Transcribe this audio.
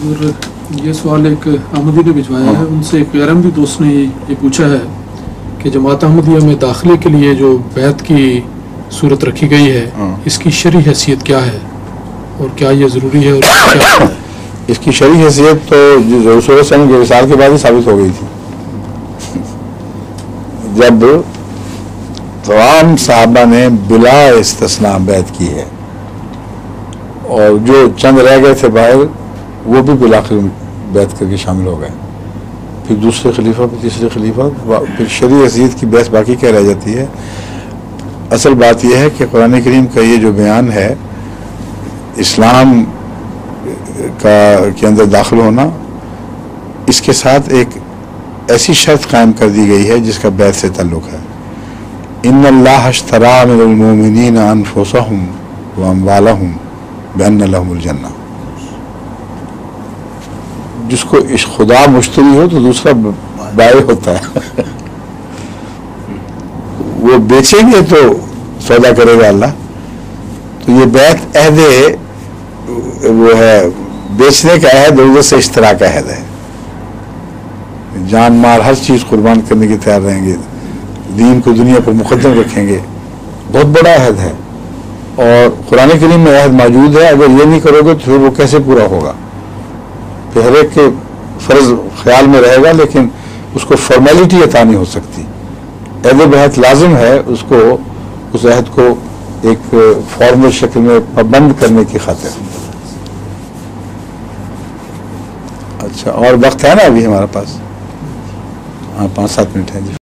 حضور یہ سوال ایک احمدی نے بھجوایا ہے، ان سے ایک غیر احمدی دوست نے یہ پوچھا ہے کہ جماعت احمدیہ میں داخلے کے لیے جو بیعت کی صورت رکھی گئی ہے اس کی شرعی حیثیت کیا ہے اور کیا یہ ضروری ہے اور کیا ہے؟ اس کی شرعی حیثیت تو رسول اللہ صلی اللہ علیہ وسلم کے وصال کے بعد ہی ثابت ہو گئی تھی، جب تمام صحابہ نے بلا استثناء بیعت کی ہے اور جو چند رہ گئے تھے باہر وہ بھی بالآخر بیعت کر کے شامل ہو گئے، پھر دوسرے خلیفہ پھر تیسرے خلیفہ، پھر شرعی حیثیت کی بحث باقی کیا رہ جاتی ہے۔ اصل بات یہ ہے کہ قرآن کریم کا یہ جو بیان ہے اسلام کے اندر داخل ہونا، اس کے ساتھ ایک ایسی شرط قائم کر دی گئی ہے جس کا بیعت سے تعلق ہے۔ ان اللہ اشتری من المؤمنین انفسهم واموالهم بان لهم الجنہ۔ جس کو خدا مشتری ہو تو دوسرا بائع ہوتا ہے، وہ بیچیں گے تو سودا کرے گا اللہ، تو یہ بیعت عہد وہ ہے، بیچنے کا عہد اور سے اشتراک کا عہد ہے، جان مال ہر چیز قربان کرنے کے تیار رہیں گے، دین کو دنیا پر مقدم رکھیں گے، بہت بڑا عہد ہے اور قرآن کریم میں عہد موجود ہے۔ اگر یہ نہیں کرو گے تو پھر وہ کیسے پورا ہوگا؟ پھر ہر ایک کے فرض خیال میں رہے گا لیکن اس کو فارمیلٹی عطا نہیں ہو سکتی۔ عہد بیعت لازم ہے اس کو، اس عہد کو ایک فارمل شکل میں پابند کرنے کی خاطر۔ اچھا، اور وقت ہے نا ابھی ہمارے پاس؟ ہاں 5-7 منٹ ہیں جی۔